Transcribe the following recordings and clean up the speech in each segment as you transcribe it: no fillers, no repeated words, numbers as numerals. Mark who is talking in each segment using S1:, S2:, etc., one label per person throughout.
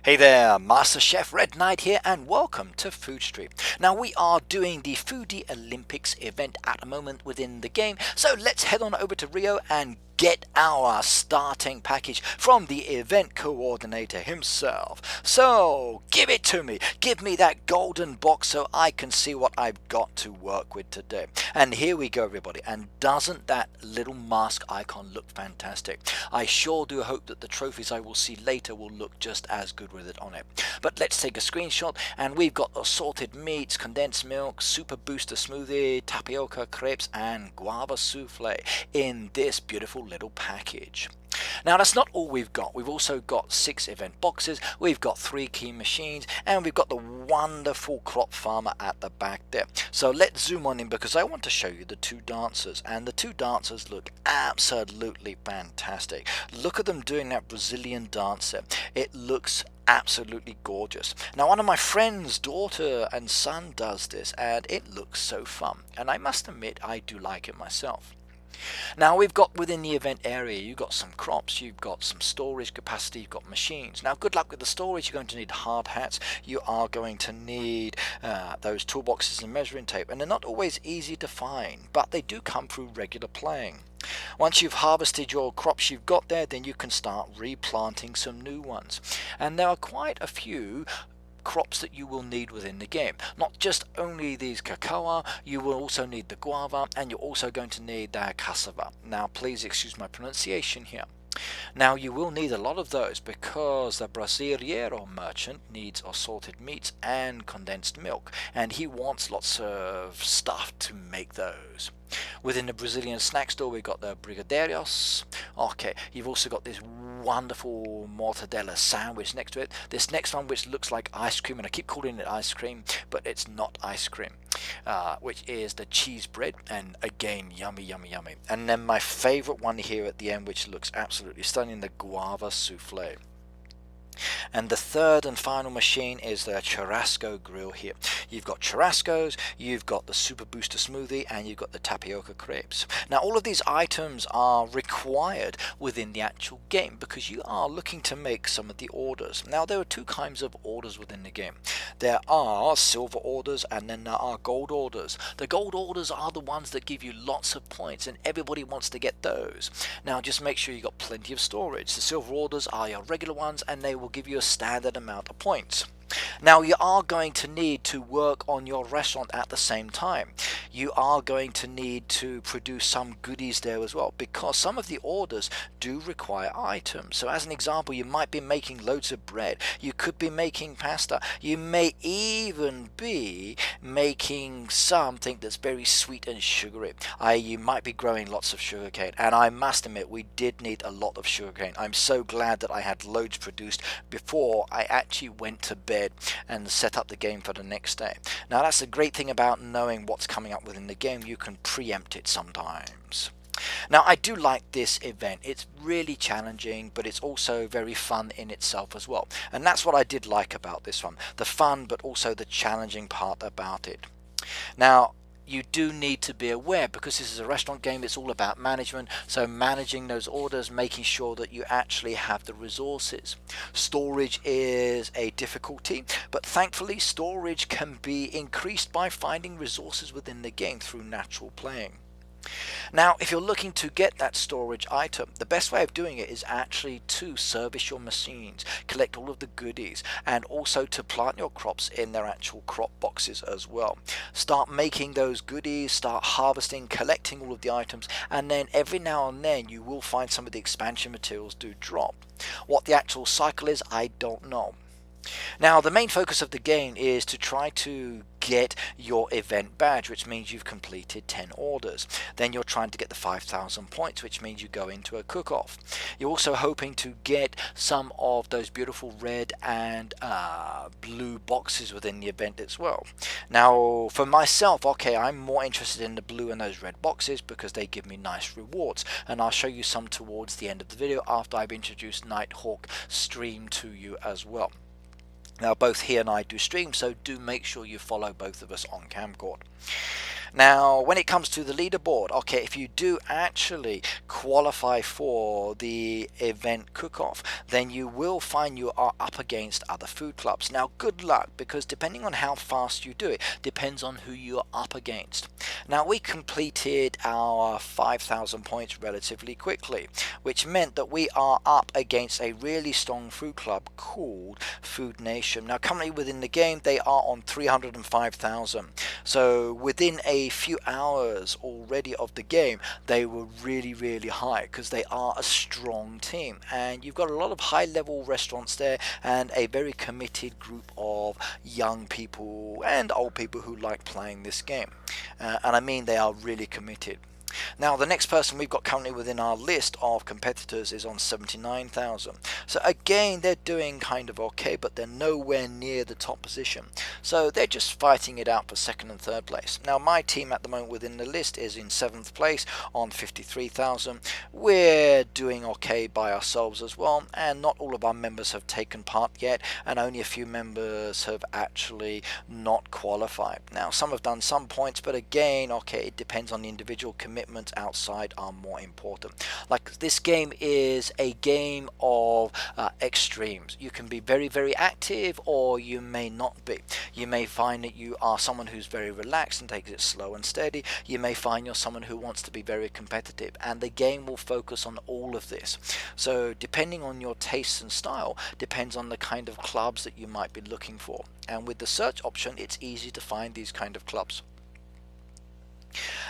S1: Hey there, Master Chef Red Knight here, and welcome to Food Street. Now we are doing the Foodielympics event at the moment within the game, so let's head on over to Rio and get our starting package from the event coordinator himself. So give it to me, give me that golden box so I can see what I've got to work with today. And here we go, everybody, and doesn't that little mask icon look fantastic? I sure do hope that the trophies I will see later will look just as good with it on it. But let's take a screenshot, and we've got assorted meats, condensed milk, super booster smoothie, tapioca crepes, and guava souffle in this beautiful little package. Now that's not all we've got. We've also got 6 event boxes, we've got 3 key machines, and we've got the wonderful crop farmer at the back there. So let's zoom on in because I want to show you the 2 dancers, and the 2 dancers look absolutely fantastic. Look at them doing that Brazilian dance there. It looks absolutely gorgeous. Now one of my friend's daughter and son does this, and it looks so fun, and I must admit I do like it myself. Now we've got within the event area, you've got some crops, you've got some storage capacity, you've got machines. Now good luck with the storage. You're going to need hard hats, you are going to need those toolboxes and measuring tape, and they're not always easy to find, but they do come through regular playing. Once you've harvested your crops you've got there, then you can start replanting some new ones, and there are quite a few crops that you will need within the game. Not just only these cacao, you will also need the guava, and you're also going to need the cassava. Now please excuse my pronunciation here. Now you will need a lot of those because the Brasileiro merchant needs assorted meats and condensed milk, and he wants lots of stuff to make those. Within the Brazilian snack store we've got the brigadeiros. Okay, you've also got this wonderful mortadella sandwich next to it. This next one, which looks like ice cream, and I keep calling it ice cream, but it's not ice cream, which is the cheese bread, and again, yummy, yummy, yummy. And then my favorite one here at the end, which looks absolutely stunning, the guava souffle. And the third and final machine is the churrasco grill here. You've got churrascos, you've got the super booster smoothie, and you've got the tapioca crepes. Now all of these items are required within the actual game because you are looking to make some of the orders. Now there are 2 kinds of orders within the game. There are silver orders and then there are gold orders. The gold orders are the ones that give you lots of points, and everybody wants to get those. Now just make sure you got plenty of storage. The silver orders are your regular ones, and they will give you a standard amount of points. Now you are going to need to work on your restaurant at the same time. You are going to need to produce some goodies there as well, because some of the orders do require items. So as an example, you might be making loads of bread, you could be making pasta, you may even be making something that's very sweet and sugary. You might be growing lots of sugarcane, and I must admit we did need a lot of sugarcane. I'm so glad that I had loads produced before I actually went to bed and set up the game for the next day. Now that's the great thing about knowing what's coming up within the game. You can preempt it sometimes. Now I do like this event. It's really challenging, but it's also very fun in itself as well, and that's what I did like about this one, the fun but also the challenging part about it. Now you do need to be aware, because this is a restaurant game, it's all about management, so managing those orders, making sure that you actually have the resources. Storage is a difficulty, but thankfully storage can be increased by finding resources within the game through natural playing. Now if you're looking to get that storage item, the best way of doing it is actually to service your machines, collect all of the goodies, and also to plant your crops in their actual crop boxes as well. Start making those goodies, start harvesting, collecting all of the items, and then every now and then you will find some of the expansion materials do drop. What the actual cycle is, I don't know. Now the main focus of the game is to try to get your event badge, which means you've completed 10 orders. Then you're trying to get the 5,000 points, which means you go into a cook-off. You're also hoping to get some of those beautiful red and blue boxes within the event as well. Now for myself, okay, I'm more interested in the blue and those red boxes because they give me nice rewards, and I'll show you some towards the end of the video after I've introduced Nighthawk Stream to you as well. Now both he and I do stream, so do make sure you follow both of us on Camcord. Now, when it comes to the leaderboard, okay, if you do actually qualify for the event cook-off, then you will find you are up against other food clubs. Now, good luck, because depending on how fast you do it, depends on who you're up against. Now, we completed our 5,000 points relatively quickly, which meant that we are up against a really strong food club called Food Nation. Now, currently within the game, they are on 305,000. So within a few hours already of the game, they were really high, because they are a strong team, and you've got a lot of high level restaurants there and a very committed group of young people and old people who like playing this game, and I mean they are really committed. Now, the next person we've got currently within our list of competitors is on 79,000. So again, they're doing kind of okay, but they're nowhere near the top position. So they're just fighting it out for second and third place. Now, my team at the moment within the list is in 7th place on 53,000. We're doing okay by ourselves as well, and not all of our members have taken part yet, and only a few members have actually not qualified. Now, some have done some points, but again, okay, it depends on the individual commitment. Outside are more important. Like, this game is a game of extremes. You can be very active, or you may not be. You may find that you are someone who's very relaxed and takes it slow and steady. You may find you're someone who wants to be very competitive, and the game will focus on all of this. So depending on your tastes and style depends on the kind of clubs that you might be looking for, and with the search option it's easy to find these kind of clubs.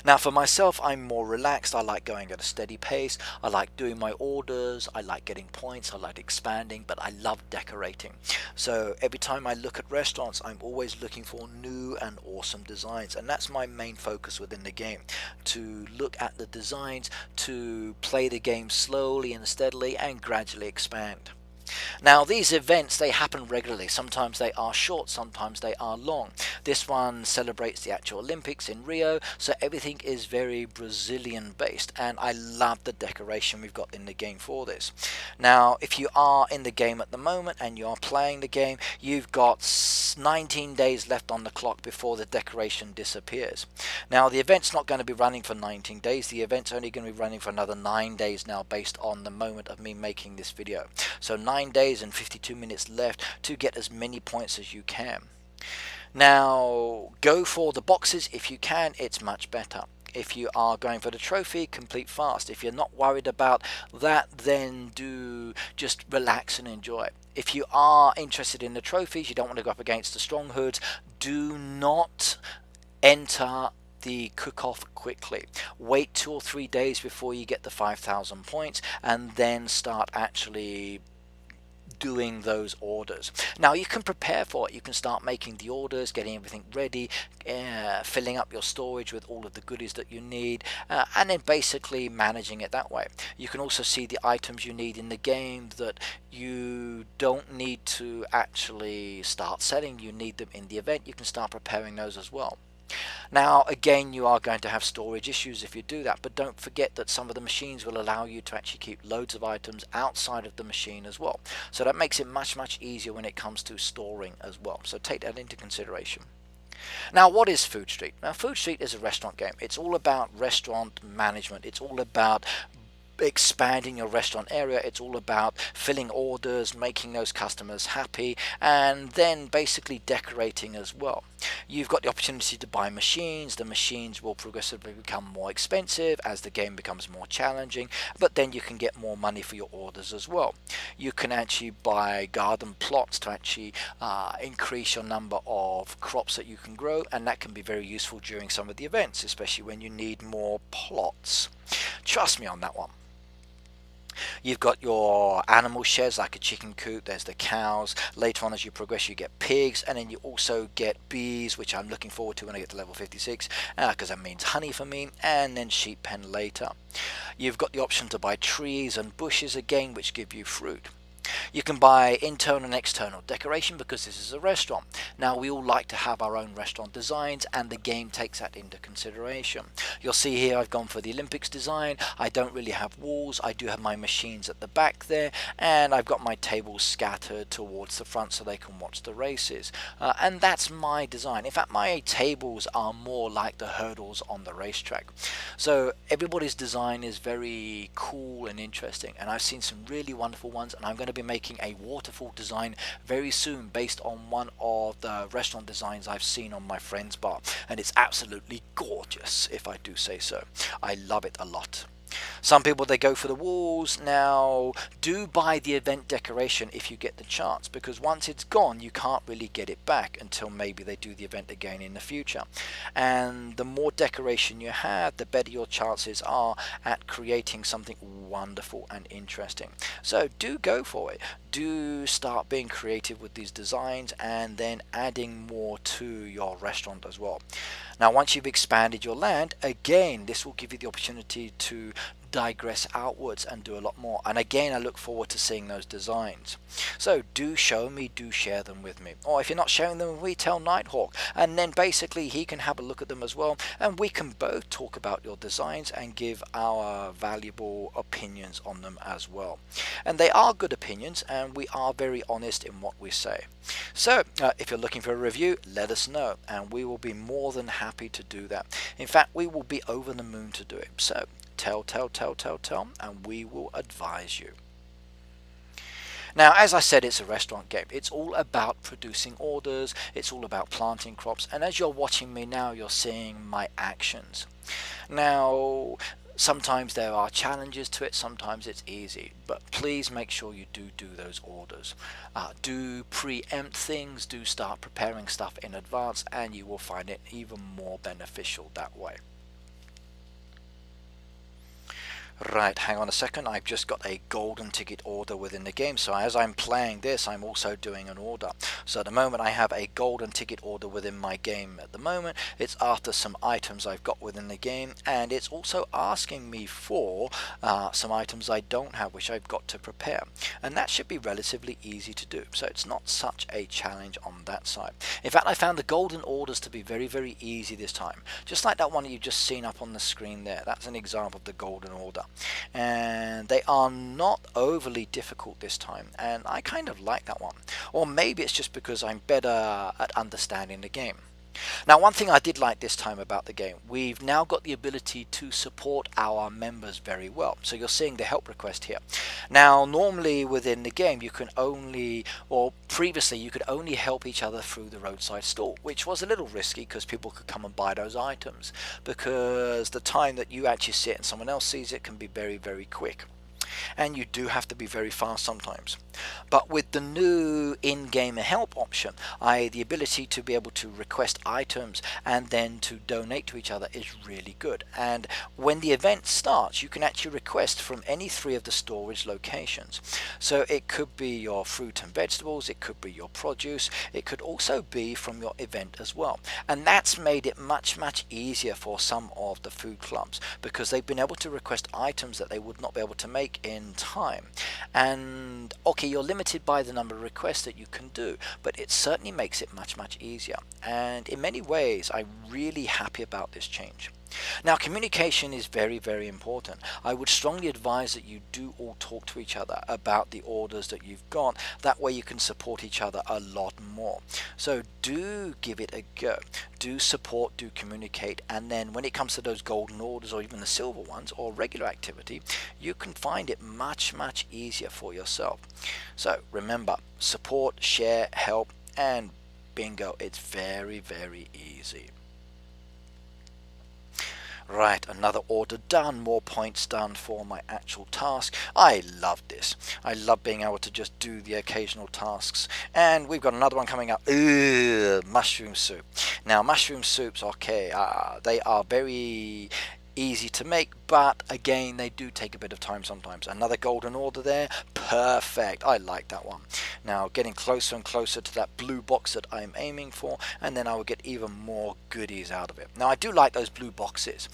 S1: Now, for myself, I'm more relaxed. I like going at a steady pace. I like doing my orders. I like getting points. I like expanding, but I love decorating. So every time I look at restaurants, I'm always looking for new and awesome designs, and that's my main focus within the game, to look at the designs, to play the game slowly and steadily and gradually expand. Now, these events, they happen regularly. Sometimes they are short, sometimes they are long. This one celebrates the actual Olympics in Rio, so everything is very Brazilian based, and I love the decoration we've got in the game for this. Now, if you are in the game at the moment and you are playing the game, you've got 19 days left on the clock before the decoration disappears. Now, the event's not going to be running for 19 days. The event's only going to be running for another 9 days now, based on the moment of me making this video. So 9 days and 52 minutes left to get as many points as you can. Now, go for the boxes if you can. It's much better. If you are going for the trophy, complete fast. If you're not worried about that, then do just relax and enjoy. If you are interested in the trophies, you don't want to go up against the strong hoods, do not enter the cook-off quickly. Wait 2 or 3 days before you get the 5,000 points, and then start actually doing those orders. Now, you can prepare for it. You can start making the orders, getting everything ready, filling up your storage with all of the goodies that you need, and then basically managing it that way. You can also see the items you need in the game that you don't need to actually start selling. You need them in the event. You can start preparing those as well. Now, again, you are going to have storage issues if you do that, but don't forget that some of the machines will allow you to actually keep loads of items outside of the machine as well. So that makes it much easier when it comes to storing as well. So take that into consideration. Now, what is Food Street? Now, Food Street is a restaurant game. It's all about restaurant management. It's all about expanding your restaurant area. It's all about filling orders, making those customers happy, and then basically decorating as well. You've got the opportunity to buy machines. The machines will progressively become more expensive as the game becomes more challenging, but then you can get more money for your orders as well. You can actually buy garden plots to actually increase your number of crops that you can grow, and that can be very useful during some of the events, especially when you need more plots. Trust me on that one. You've got your animal sheds, like a chicken coop. There's the cows. Later on, as you progress, you get pigs, and then you also get bees, which I'm looking forward to when I get to level 56, because that means honey for me, and then sheep pen later. You've got the option to buy trees and bushes again, which give you fruit. You can buy internal and external decoration because this is a restaurant. Now we all like to have our own restaurant designs, and the game takes that into consideration. You'll see here I've gone for the Olympics design. I don't really have walls. I do have my machines at the back there, and I've got my tables scattered towards the front so they can watch the races. And that's my design. In fact, my tables are more like the hurdles on the racetrack. So everybody's design is very cool and interesting, and I've seen some really wonderful ones, and I'm going to be making a waterfall design very soon based on one of the restaurant designs I've seen on my friend's bar, and it's absolutely gorgeous, if I do say so. I love it a lot. Some people, they go for the walls. Now do buy the event decoration if you get the chance, because once it's gone you can't really get it back until maybe they do the event again in the future. And the more decoration you have, the better your chances are at creating something wonderful and interesting. So do go for it. Do start being creative with these designs and then adding more to your restaurant as well. Now once you've expanded your land, again this will give you the opportunity to digress outwards and do a lot more, and again I look forward to seeing those designs. So do show me, do share them with me, or if you're not sharing them with me, tell Nighthawk, and then basically he can have a look at them as well, and we can both talk about your designs and give our valuable opinions on them as well. And they are good opinions, and we are very honest in what we say. So if you're looking for a review, let us know, and we will be more than happy to do that. In fact, we will be over the moon to do it. So tell, and we will advise you. Now, as I said, it's a restaurant game. It's all about producing orders. It's all about planting crops. And as you're watching me now, you're seeing my actions. Now, sometimes there are challenges to it. Sometimes it's easy. But please make sure you do those orders. Do preempt things. Do start preparing stuff in advance. And you will find it even more beneficial that way. Right, hang on a second, I've just got a golden ticket order within the game, so as I'm playing this I'm also doing an order. So at the moment I have a golden ticket order within my game at the moment. It's after some items I've got within the game, and it's also asking me for some items I don't have, which I've got to prepare, and that should be relatively easy to do, so it's not such a challenge on that side. In fact, I found the golden orders to be very easy this time, just like that one that you've just seen up on the screen there. That's an example of the golden order. And they are not overly difficult this time, and I kind of like that one. Or maybe it's just because I'm better at understanding the game. Now, one thing I did like this time about the game, we've now got the ability to support our members very well. So you're seeing the help request here. Now, normally within the game you can only, or previously you could only help each other through the roadside stall, which was a little risky because people could come and buy those items, because the time that you actually sit and someone else sees it can be very quick. And you do have to be very fast sometimes. But with the new in-game help option, the ability to be able to request items and then to donate to each other is really good. And when the event starts, you can actually request from any 3 of the storage locations. So it could be your fruit and vegetables, it could be your produce, it could also be from your event as well. And that's made it much easier for some of the food clubs, because they've been able to request items that they would not be able to make in time. And okay, you're limited by the number of requests that you can do, but it certainly makes it much easier, and in many ways I'm really happy about this change. Now, communication is very important. I would strongly advise that you do all talk to each other about the orders that you've got. That way you can support each other a lot more. So do give it a go. Do support, do communicate, and then when it comes to those golden orders or even the silver ones or regular activity, you can find it much easier for yourself. So remember, support, share, help, and bingo, it's very easy. Right, another order done, more points done for my actual task. I love this. I love being able to just do the occasional tasks. And we've got another one coming up. Mushroom soup. Now, mushroom soups, okay, they are very easy to make, but again they do take a bit of time sometimes. Another golden order there, perfect. I like that one. Now getting closer and closer to that blue box that I'm aiming for, and then I will get even more goodies out of it. Now I do like those blue boxes.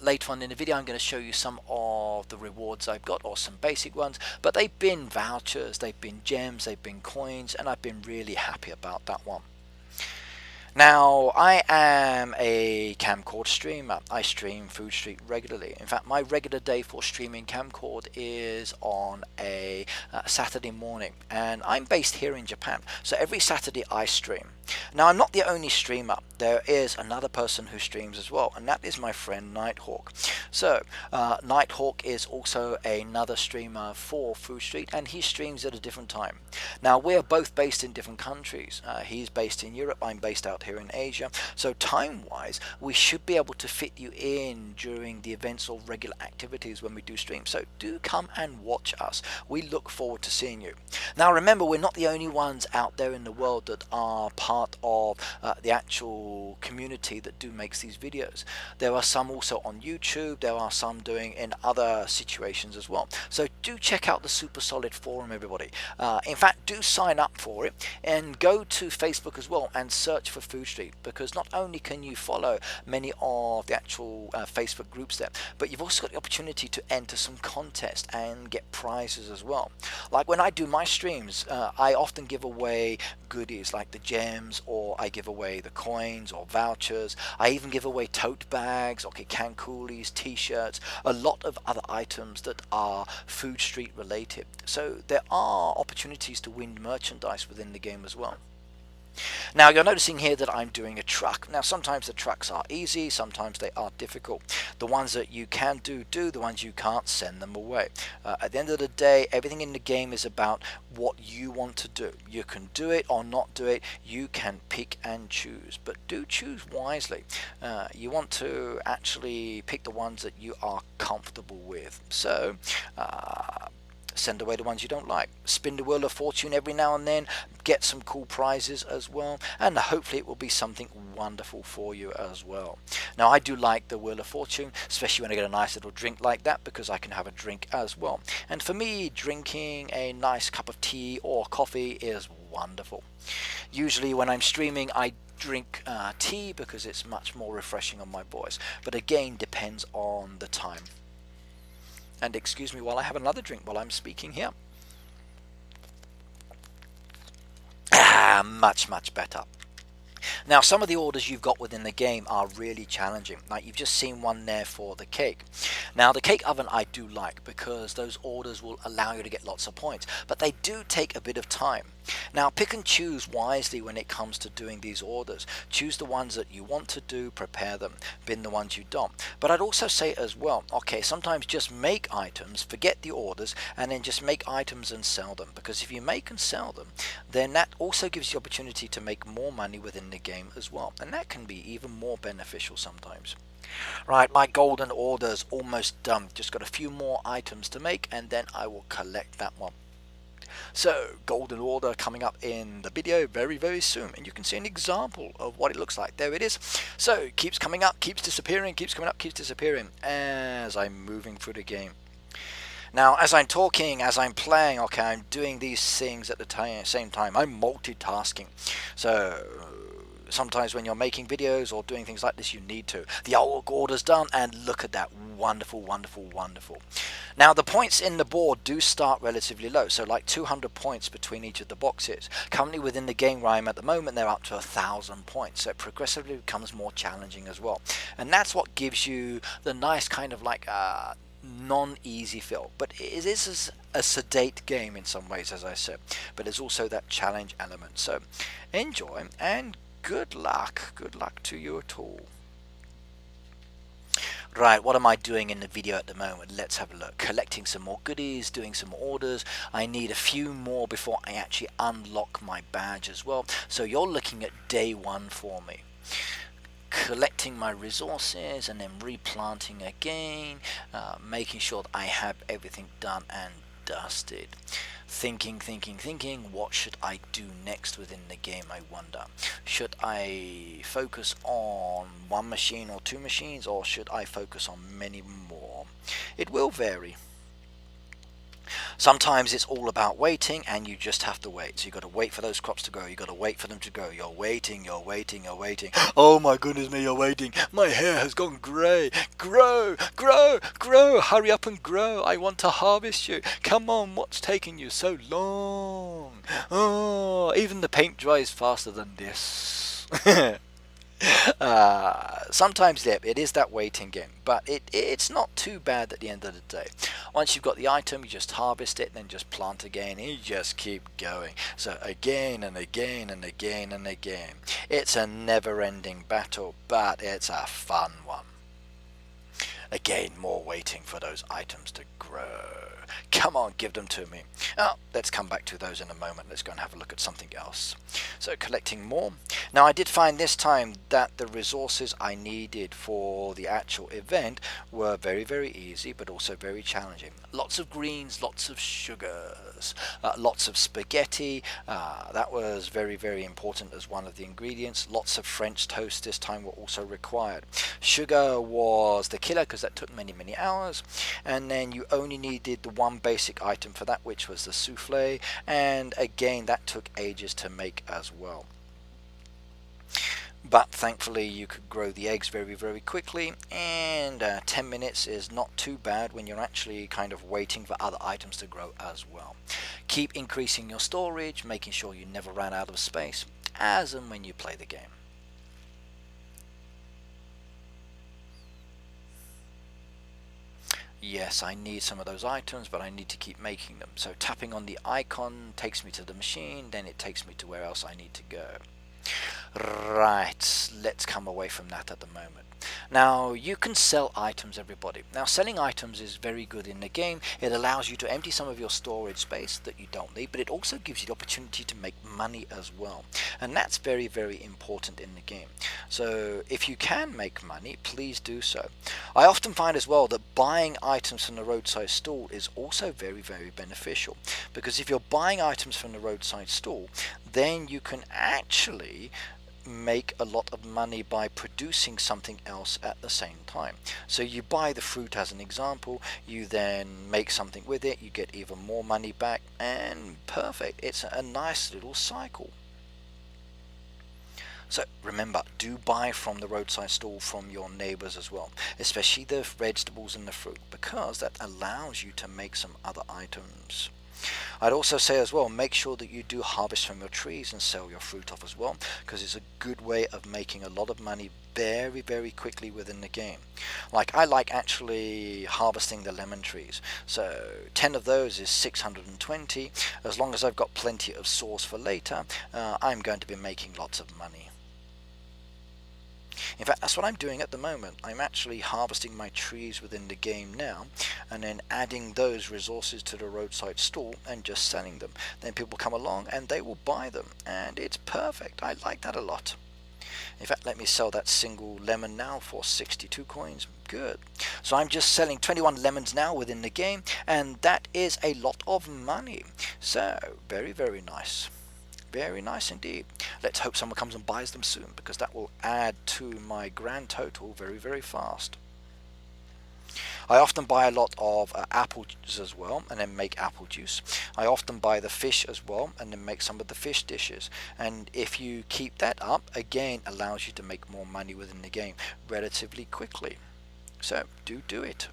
S1: Later on in the video I'm going to show you some of the rewards I've got, or some basic ones, but they've been vouchers, they've been gems, they've been coins, and I've been really happy about that one. Now, I am a camcord streamer. I stream Food Street regularly. In fact, my regular day for streaming camcord is on a Saturday morning, and I'm based here in Japan, so every Saturday I stream. Now, I'm not the only streamer. There is another person who streams as well, and that is my friend Nighthawk. So, Nighthawk is also another streamer for Food Street, and he streams at a different time. Now, we're both based in different countries. He's based in Europe, I'm based out here in Asia, so time-wise we should be able to fit you in during the events or regular activities when we do stream. So do come and watch us. We look forward to seeing you. Now remember, we're not the only ones out there in the world that are part of the actual community that do makes these videos. There are some also on YouTube, there are some doing in other situations as well. So do check out the Supersolid forum, everybody. In fact, do sign up for it and go to Facebook as well and search for Food Street, because not only can you follow many of the actual Facebook groups there, but you've also got the opportunity to enter some contests and get prizes as well. Like when I do my streams, I often give away goodies like the gems, or I give away the coins or vouchers. I even give away tote bags, okay, can coolies, t-shirts, a lot of other items that are Food Street related. So there are opportunities to win merchandise within the game as well. Now you're noticing here that I'm doing a truck. Now sometimes the trucks are easy, sometimes they are difficult. The ones that you can do, the ones you can't, send them away. At the end of the day, everything in the game is about what you want to do. You can do it or not do it, you can pick and choose, but do choose wisely. You want to actually pick the ones that you are comfortable with. So send away the ones you don't like. Spin the Wheel of Fortune every now and then, get some cool prizes as well, and hopefully it will be something wonderful for you as well. Now I do like the Wheel of Fortune, especially when I get a nice little drink like that, because I can have a drink as well. And for me, drinking a nice cup of tea or coffee is wonderful. Usually when I'm streaming I drink tea because it's much more refreshing on my voice, but again depends on the time. And excuse me while I have another drink while I'm speaking here. Much better. Now some of the orders you've got within the game are really challenging. Like you've just seen one there for the cake. Now the cake oven I do like, because those orders will allow you to get lots of points, but they do take a bit of time. Now pick and choose wisely when it comes to doing these orders. Choose the ones that you want to do, prepare them, bin the ones you don't. But I'd also say as well, okay, sometimes just make items, forget the orders, and then just make items and sell them, because if you make and sell them, then that also gives you the opportunity to make more money within the game as well, and that can be even more beneficial sometimes. Right, my golden order's almost done. Just got a few more items to make and then I will collect that one. So golden order coming up in the video very soon, and you can see an example of what it looks like. There it is. So it keeps coming up, keeps disappearing, keeps coming up, keeps disappearing as I'm moving through the game. Now as I'm talking, as I'm playing, okay, I'm doing these things at the same time. I'm multitasking. So sometimes when you're making videos or doing things like this, you need to. The order's done, and look at that. Wonderful. Now the points in the board do start relatively low, so like 200 points between each of the boxes. Currently within the game where I'm at the moment, they're up to 1,000 points, so it progressively becomes more challenging as well. And that's what gives you the nice kind of like non-easy feel. But it is a sedate game in some ways, as I said, but there's also that challenge element. So enjoy and good luck to you at all. Right, what am I doing in the video at the moment? Let's have a look. Collecting some more goodies, doing some orders. I need a few more before I actually unlock my badge as well. So you're looking at day 1 for me. Collecting my resources and then replanting again, making sure that I have everything done and dusted. Thinking, what should I do next within the game, I wonder. Should I focus on one machine or two machines, or should I focus on many more? It will vary. Sometimes it's all about waiting, and you just have to wait. So you've got to wait for those crops to grow. You've got to wait for them to grow. You're waiting. Oh my goodness me, you're waiting. My hair has gone grey. Grow. Hurry up and grow. I want to harvest you. Come on, what's taking you so long? Oh, even the paint dries faster than this. Sometimes, yeah, it is that waiting game, but it's not too bad at the end of the day. Once you've got the item, you just harvest it, and then just plant again, and you just keep going. So again and again and again and again. It's a never-ending battle, but it's a fun one. Again, more waiting for those items to grow. Come on, give them to me. Oh, let's come back to those in a moment. Let's go and have a look at something else. So collecting more. Now I did find this time that the resources I needed for the actual event were very, very easy, but also very challenging. Lots of greens, lots of sugars, lots of spaghetti. That was very, very important as one of the ingredients. Lots of French toast this time were also required. Sugar was the killer because that took many, many hours. And then you only needed the one basic item for that, which was the souffle, and again that took ages to make as well. But thankfully you could grow the eggs very, very quickly, and 10 minutes is not too bad when you're actually kind of waiting for other items to grow as well. Keep increasing your storage, making sure you never run out of space as and when you play the game. Yes, I need some of those items, but I need to keep making them. So tapping on the icon takes me to the machine, then it takes me to where else I need to go. Right, let's come away from that at the moment. Now you can sell items, everybody. Now selling items is very good in the game. It allows you to empty some of your storage space that you don't need, but it also gives you the opportunity to make money as well, and that's very, very important in the game. So if you can make money, please do so. I often find as well that buying items from the roadside stall is also very, very beneficial, because if you're buying items from the roadside stall, then you can actually make a lot of money by producing something else at the same time. So you buy the fruit as an example, you then make something with it, you get even more money back, and perfect. It's a nice little cycle. So remember, do buy from the roadside stall from your neighbors as well, especially the vegetables and the fruit, because that allows you to make some other items. I'd also say as well, make sure that you do harvest from your trees and sell your fruit off as well, because it's a good way of making a lot of money very, very quickly within the game. Like I like actually harvesting the lemon trees, so 10 of those is 620. As long as I've got plenty of sauce for later, I'm going to be making lots of money. In fact, that's what I'm doing at the moment. I'm actually harvesting my trees within the game now, and then adding those resources to the roadside stall and just selling them. Then people come along and they will buy them, and it's perfect. I like that a lot. In fact, let me sell that single lemon now for 62 coins. Good. So I'm just selling 21 lemons now within the game, and that is a lot of money. So very, very nice. Very nice indeed. Let's hope someone comes and buys them soon, because that will add to my grand total very, very fast. I often buy a lot of apples as well, and then make apple juice. I often buy the fish as well, and then make some of the fish dishes. And if you keep that up, again allows you to make more money within the game relatively quickly. So do it.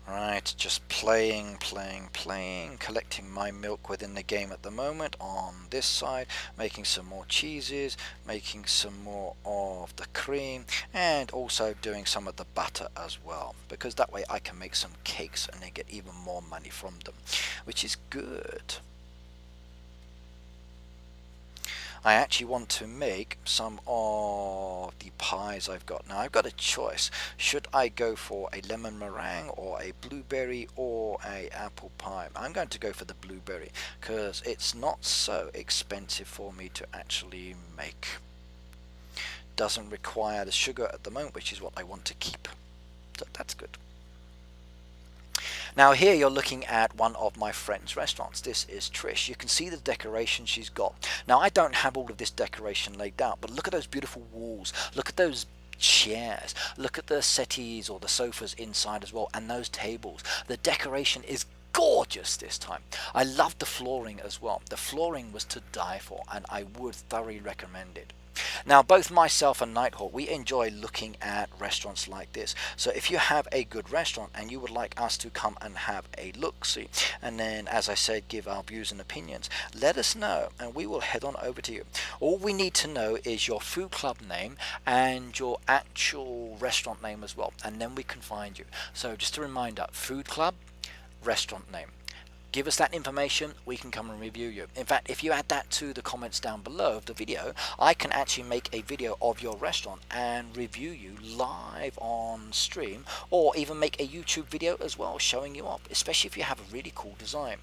S1: Right, just playing, collecting my milk within the game at the moment on this side, making some more cheeses, making some more of the cream, and also doing some of the butter as well, because that way I can make some cakes and then get even more money from them, which is good. I actually want to make some of the pies I've got. Now I've got a choice. Should I go for a lemon meringue or a blueberry or a apple pie? I'm going to go for the blueberry because it's not so expensive for me to actually make. Doesn't require the sugar at the moment, which is what I want to keep. So that's good. Now here you're looking at one of my friend's restaurants. This is Trish. You can see the decoration she's got. Now I don't have all of this decoration laid out, but look at those beautiful walls. Look at those chairs. Look at the settees or the sofas inside as well, and those tables. The decoration is gorgeous this time. I love the flooring as well. The flooring was to die for, and I would thoroughly recommend it. Now both myself and Nighthawk, we enjoy looking at restaurants like this. So if you have a good restaurant and you would like us to come and have a look-see, and then as I said, give our views and opinions, let us know and we will head on over to you. All we need to know is your food club name and your actual restaurant name as well, and then we can find you. So just a reminder, food club, restaurant name. Give us that information, we can come and review you. In fact, if you add that to the comments down below of the video, I can actually make a video of your restaurant and review you live on stream, or even make a YouTube video as well showing you up, especially if you have a really cool design.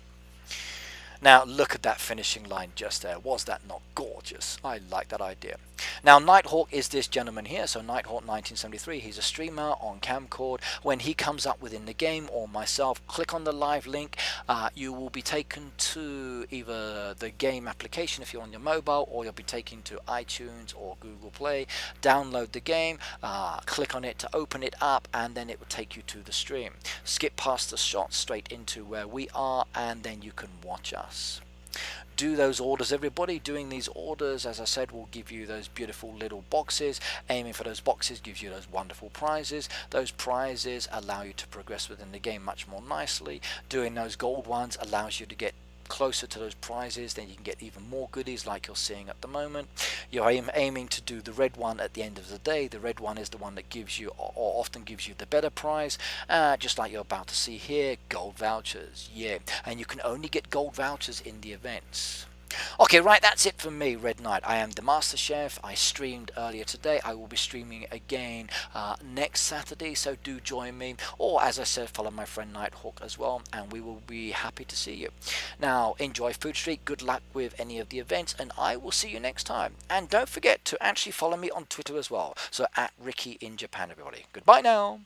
S1: Now look at that finishing line just there. Was that not gorgeous? I like that idea. Now Nighthawk is this gentleman here. So Nighthawk 1973, he's a streamer on Camcord. When he comes up within the game, or myself, click on the live link. You will be taken to either the game application if you're on your mobile, or you'll be taken to iTunes or Google Play. Download the game, click on it to open it up, and then it will take you to the stream. Skip past the shots straight into where we are, and then you can watch us. Do those orders, everybody. Doing these orders, as I said, will give you those beautiful little boxes. Aiming for those boxes gives you those wonderful prizes. Those prizes allow you to progress within the game much more nicely. Doing those gold ones allows you to get closer to those prizes, then you can get even more goodies like you're seeing at the moment. You're aiming to do the red one at the end of the day. The red one is the one that gives you, or often gives you, the better prize, just like you're about to see here, gold vouchers. Yeah, and you can only get gold vouchers in the events. Okay, right, that's it from me, Red Knight. I am the Master Chef. I streamed earlier today. I will be streaming again next Saturday, so do join me. Or, as I said, follow my friend Nighthawk as well, and we will be happy to see you. Now, enjoy Food Street. Good luck with any of the events, and I will see you next time. And don't forget to actually follow me on Twitter as well. So, @Ricky in Japan, everybody. Goodbye now.